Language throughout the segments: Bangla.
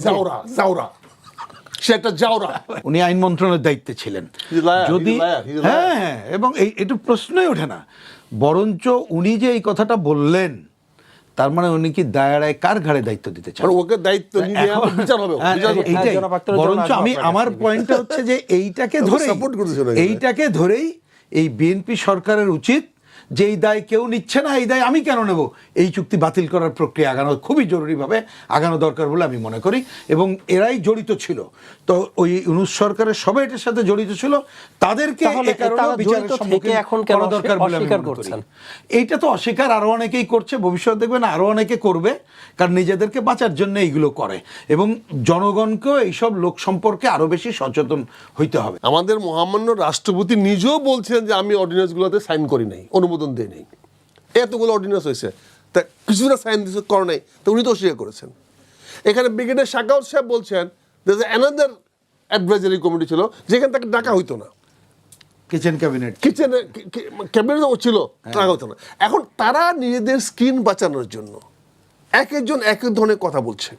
জাউরা জাউরা সে একটা জাউরা। উনি আইন মন্ত্রণালয়ের দায়িত্বে ছিলেন যদি, হ্যাঁ, এবং এটা প্রশ্নই ওঠে না। বরঞ্চ উনি যে এই কথাটা বললেন, তার মানে উনি কি দায়রায় কার ঘাড়ে দায়িত্ব দিতে চান? ওকে দায়িত্ব নিয়ে বিচার হবে। বরঞ্চ আমি আমার পয়েন্টটা হচ্ছে যে এইটাকে ধরেই এই বিএনপি সরকারের উচিত যে এই দায় কেউ নিচ্ছে না, এই দায় আমি কেন নেব, এই চুক্তি বাতিল করার প্রক্রিয়া আগানো খুবই জরুরিভাবে আগানো দরকার বলে আমি মনে করি। এবং এরাই জড়িত ছিল, তো ওই ইউনূস সরকারের সবাই এটার সাথে জড়িত ছিল, তাদেরকে বিচারের সম্মুখীন করা দরকার বলে আমি মনে করি। এইটা তো অস্বীকার আরো অনেকেই করছে, ভবিষ্যৎ দেখবেন আরো অনেকে করবে, কারণ নিজেদেরকে বাঁচার জন্য এইগুলো করে। এবং জনগণকেও এইসব লোক সম্পর্কে আরো বেশি সচেতন হইতে হবে। আমাদের মহামান্য রাষ্ট্রপতি নিজেও বলছেন যে আমি অর্ডিন্যান্সগুলোতে সাইন করি নাই, অনুমোদন দেয় নাই। এতগুলো অর্ডিন্যান্স হয়েছে, তা কিছুটা সাইন দিতে করে নাই, তো উনি তো অস্বীকার করেছেন। এখানে ব্রিগেডিয়ার শাকাউত সাহেব বলছেন অ্যানাদার অ্যাডভাইজারি কমিটি ছিল যেখানে তাকে ডাকা হইতো না, কিচেন ক্যাবিনেট ছিল, ডাকা হতো না। এখন তারা নিজেদের স্কিন বাঁচানোর জন্য এক একজন এক এক ধরনের কথা বলছে।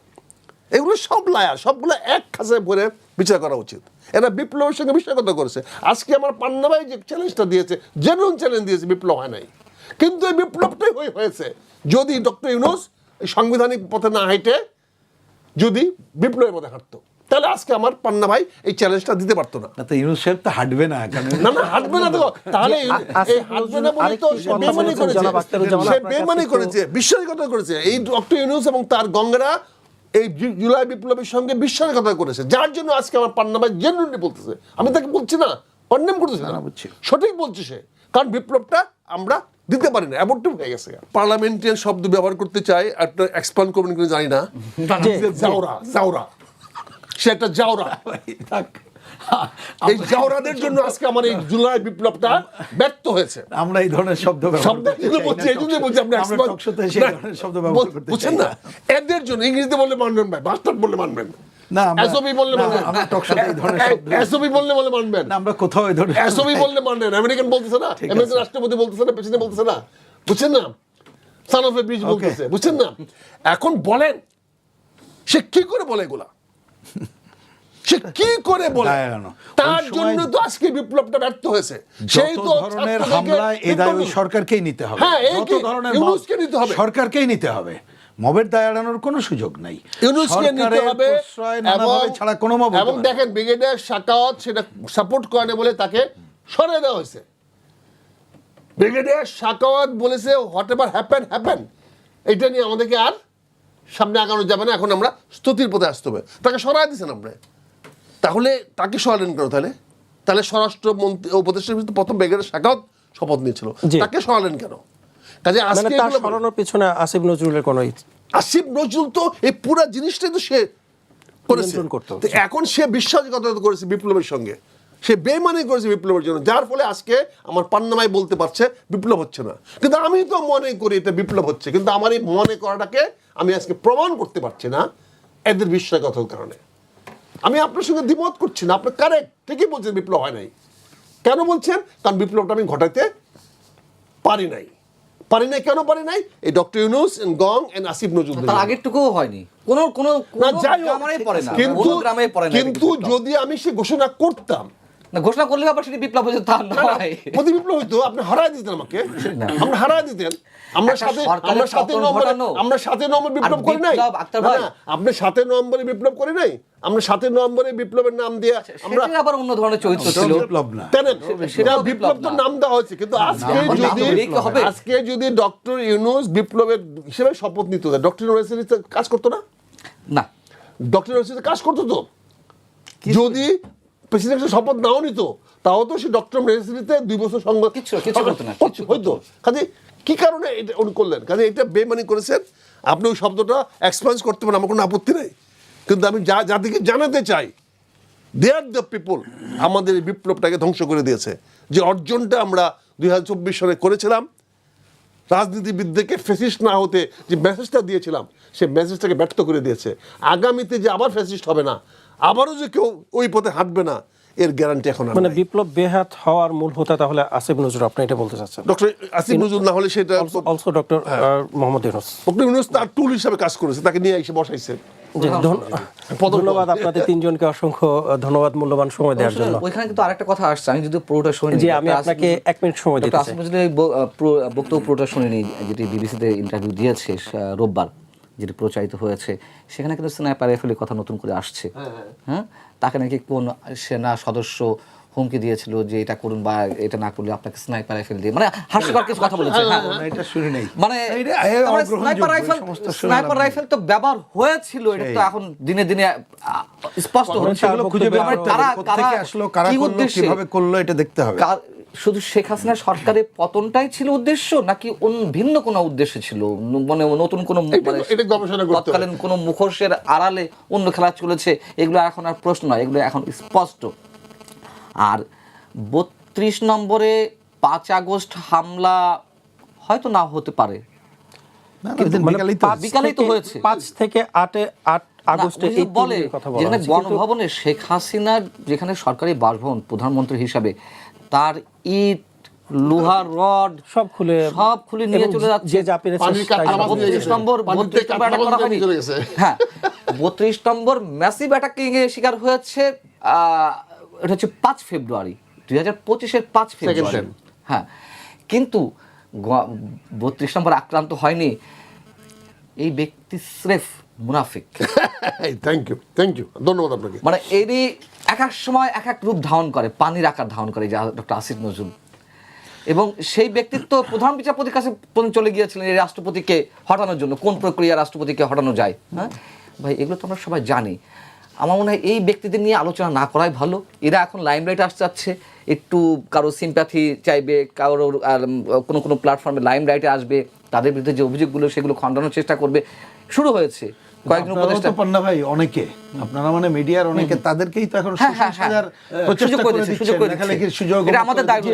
এগুলো সব লায়ার, সবগুলো এক খাঁচায় ভরে বিচার করা উচিত। এরা বিপ্লবের সঙ্গে বিশ্বাসঘাতকতা করেছে। আজকে আমার পান্না ভাই যে চ্যালেঞ্জটা দিয়েছে, জেনুইন চ্যালেঞ্জ দিয়েছে, বিপ্লব হয় নাই, কিন্তু এই বিপ্লবটাই হয়েছে যদি ডক্টর ইউনূস সাংবিধানিক পথে না হাঁটে যদি বিপ্লবের পথে হাঁটতো, তাহলে আজকে আমার পান্না ভাই এই চ্যালেঞ্জটা দিতে পারতো না। তো ইউনূস সাহেব তো হাঁটবে না, না হাঁটবে না, তো তাহলে হাঁটবে না বলে তো সে বেমানি করেছে, সে বেমানি করেছে, বিশ্বাসঘাতকতা করেছে। এই ডক্টর ইউনূস এবং তার গঙ্গরা এই জুলাই বিপ্লবের সঙ্গে বিশ্বাসঘাতকতা করেছে, যার জন্য আজকে আমার পান্না ভাই জেনুইনলি বলতেছে, আমি তাকে বলছি না, কন্ডেম করতেছি না, সঠিক বলছে সে, কারণ বিপ্লবটা আমরা দিতে পারি না, অ্যাবর্টিভ হয়ে গেছে। পার্লামেন্টারিয়ান শব্দ ব্যবহার করতে চাই, একটা এক্সপ্যান্ড করবেন কিনা জানি না। জাউরা জাউরা সে একটা জাউরা। এই জাউরাদের জন্য আজকে আমার এই জুলাই বিপ্লবটা ব্যর্থ হয়েছে। আমরা এই ধরনের শব্দ বুঝছেন না, এদের জন্য ইংরেজিতে বললে মানবেন ভাই, বাস্টার্ড বললে মানবেন না, এসওবি বললে মানবেন, এসওবি বললে মানবেন না, আমরা কোথাও এই ধরনের এসওবি বললে মানবেন। আমেরিকান বলতেছে না, আমেরিকান রাষ্ট্রপতি বলতেছে না, প্রেসিডেন্ট বলতেছে না, বুঝছেন না, সান অফ এ বিচ বলতেছে, বুঝছেন না। এখন বলেন সে কি করে বলে এগুলা, সে কি করে বলে? তার জন্য তো আজকে বিপ্লবটা ব্যর্থ হয়েছে। সেই তো ধরনের হামলা এই দায় ওই সরকারকেই নিতে হবে, যত ধরনের ইউনূসকে নিতে হবে, সরকারকেই নিতে হবে, মবের দায় এড়ানোর কোনো সুযোগ নাই, ইউনূসকে নিতে হবে ছাড়া কোনো মব। এবং দেখেন ব্রিগেডিয়ার শাকাওয়াত সেটা সাপোর্ট করে না বলে তাকে সরিয়ে দেওয়া হয়েছে। ব্রিগেডিয়ার শাকাওয়াত বলেছে হোয়াটএভার হ্যাপেন হ্যাপেন, এটা নিয়ে আমাদেরকে আর সামনে আগানো যাবে না, এখন আমরা স্তুতির পথে আসতে হবে। তাকে সরাই দিয়েছেন আমরা, তাহলে তাকে সরালেন কেন? তাহলে স্বরাষ্ট্রমন্ত্রী উপদেষ্টার ভিতরে প্রথম ব্রিগেডিয়ার শাকাওয়াত শপথ নিয়েছিল, তাকে সরালেন কেন? কাজে আজকে তার সরানোর পিছনে আসিফ নজরুলের কোনো, আসিফ নজরুল তো এই পুরো জিনিসটাই তো সে করেছে, এখন সে বিশ্বাসঘাতকতা করেছে বিপ্লবের সঙ্গে, সে বেইমানি করেছে বিপ্লবের জন্য, যার ফলে আজকে আমার পান্না ভাই বলতে পারছে বিপ্লব হচ্ছে না। কিন্তু আমি তো মনে করি এটা বিপ্লব হচ্ছে, কিন্তু আমার এই মনে করাটাকে আমি আজকে প্রমাণ করতে পারছি না এদের বিশ্বাসঘাতকতার কারণে। আমি আপনার সঙ্গে দ্বিমত করছি না, আপনি কারেক্ট, ঠিকই বলছেন বিপ্লব হয় নাই। কেন বলছেন? কারণ বিপ্লবটা আমি ঘটাইতে পারি নাই। কেন পারি নাই? এই ডক্টর ইউনূস এন্ড গং এন্ড আসিফ নজরুল, তার আগেরটুকুও হয়নি, কোনো গ্রামে পড়ে না, কিন্তু যদি আমি সে ঘোষণা করতাম, না ঘোষণা করলে আবার সেটা বিপ্লব হতো, তা নয়, প্রতি বিপ্লব হইতো, আপনি হারায় দিতেন আমাকে, আমরা হারায় দিতেন। আমরা 7 নভেম্বর বিপ্লব করি নাই, আপনি 7 নভেম্বরে বিপ্লব করি নাই, আমরা 7 নভেম্বরে বিপ্লবের নাম দিয়ে আমরা আবার অন্য ধরনের চরিত্র ছিল, বিপ্লব না, সেটা বিপ্লব তো নাম দেওয়া হয়েছে। কিন্তু আজকে যদি ডক্টর ইউনূস বিপ্লবের হিসেবে শপথ নিত, ডক্টর ইউনিভার্সিটি কাজ করতো না, না ডক্টর ইউনিভার্সিটি কাজ করতো তো, যদি প্রেসিডেন্ট শপথ নাও নিত তাও তো সে ডক্টর ইউনিভার্সিটিতে 2 বছর সংবাদ হইতো। কাজে কি কারণে এটা উনি করলেন? কাজে এটা বেমানি করেছেন। আপনি ওই শব্দটা এক্সপ্যান্স করতে পারেন, আমার কোনো আপত্তি নেই, কিন্তু আমি যাদেরকে জানাতে চাই, দে আর দ্য পিপল আমাদের এই বিপ্লবটাকে ধ্বংস করে দিয়েছে। যে অর্জনটা আমরা 2024 সালে করেছিলাম, রাজনীতিবিদদেরকে ফ্যাসিস্ট না হতে যে মেসেজটা দিয়েছিলাম, সেই মেসেজটাকে ব্যর্থ করে দিয়েছে। আগামীতে যে আবার ফ্যাসিস্ট হবে না, আবারও যে কেউ ওই পথে হাঁটবে না, এর গ্যারান্টি এখন মানে বিপ্লব বেহাত হওয়ার মূল হোতা তাহলে আসিফ নজরুল, আপনি এটা বলতে চাচ্ছেন? ডক্টর আসিফ নজরুল না হলে সেটা also doctor Mohammad Yunus, doctor Yunus তার টুল হিসাবে কাজ করেছে, তাকে নিয়ে এসে বসাইছে। জি, ধন্যবাদ আপনাদের তিনজনকে, অসংখ্য ধন্যবাদ মূল্যবান সময় দেওয়ার জন্য। ওইখানে কিন্তু আরেকটা কথা আসছে, আমি যদি পুরোটা শুনি। জি, আমি আপনাকে 1 মিনিট সময় দিতে চাই। আসিফ নজরুলের বক্তব্য পুরোটা শুনিনি, যেটি বিবিসিতে ইন্টারভিউ দিয়েছে রোববার, যেটি প্রচারিত হয়েছে। সেখানে কিন্তু স্নাইপার রাইফেলের কথা নতুন করে আসছে। হ্যাঁ, তাকে নাকি কোন সেনা সদস্য হুমকি দিয়েছিল যে এটা করুন বা এটা না করলে আপনাকে স্নাইপার রাইফেল দিয়ে, মানে হাস্যকর কিছু কথা বলেছে। হ্যাঁ, এটা শুনি নাই। মানে স্নাইপার রাইফেল তো ব্যবহার হয়েছিল, এটা তো এখন দিনে দিনে স্পষ্ট হচ্ছে। সেগুলো খুঁজে বের করতে হবে, কোত্থেকে আসলো, কারা করলো, কিভাবে করলো, এটা দেখতে হবে। শুধু শেখ হাসিনা সরকারের পতনটাই ছিল উদ্দেশ্য, নাকি ভিন্ন কোনো উদ্দেশ্য ছিল? মানে নতুন কোনো এটা গবেষণা করতে হবে। তৎকালীন কোনো মুখোশের আড়ালে অন্য খেলা চলেছে, এগুলো এখন আর প্রশ্ন নয়, এগুলো এখন স্পষ্ট। আর 32 নম্বরে 5 আগস্ট হামলা হয়তো না হতে পারে, বিকালেই তো হয়েছে। 5 থেকে 8 আগস্টে এই বলে কথা বলা যেখানে হয়েছে। গণভবনে শেখ হাসিনার যেখানে সরকারি বাসভবন প্রধানমন্ত্রী হিসাবে, তার ইট লোহার রড সব খুলে নিয়ে চলে যাচ্ছে। যে যা পেরেছে পানির কাটা মাছ নিয়ে গেছে। 32 নম্বর চলে গেছে। হ্যাঁ, 32 নম্বর ম্যাসিভ অ্যাটাকিং এর শিকার হয়েছে। এটা হচ্ছে 5 ফেব্রুয়ারি 2025-এর 5 ফেব্রুয়ারি। হ্যাঁ, কিন্তু 32 নম্বর আক্রান্ত হয়নি এই ব্যক্তি, স্রেফ মুনাফিক। থ্যাংক ইউ, ধন্যবাদ আপনাকে। মানে এরই এক এক সময় এক এক রূপ ধারণ করে, পানির আকার ধারণ করে ডক্টর আসিফ নজরুল। এবং সেই ব্যক্তিত্ব প্রধান বিচারপতির কাছে পর্যন্ত চলে গিয়েছিলেন এই রাষ্ট্রপতিকে হটানোর জন্য, কোন প্রক্রিয়া রাষ্ট্রপতিকে হটানো যায়। হ্যাঁ ভাই, এগুলো তো আমরা সবাই জানি। আমার মনে হয় এই ব্যক্তিদের নিয়ে আলোচনা না করাই ভালো। এরা এখন লাইমলাইটে আসতে যাচ্ছে, একটু কারো সিম্প্যাথি চাইবে, কারো কোনো প্ল্যাটফর্মে লাইমলাইটে আসবে, তাদের বিরুদ্ধে যে অভিযোগগুলো সেগুলো খণ্ডানোর চেষ্টা করবে। শুরু হয়েছে কয়েকজন উপদেষ্টা। পান্না ভাই, অনেকে আপনারা মানে মিডিয়ার অনেকে, তাদেরকেই তো এখন হ্যাঁ, প্রচেষ্টা করে দিচ্ছেন, লেখালেখির সুযোগ এটা আমাদের দায়িত্ব।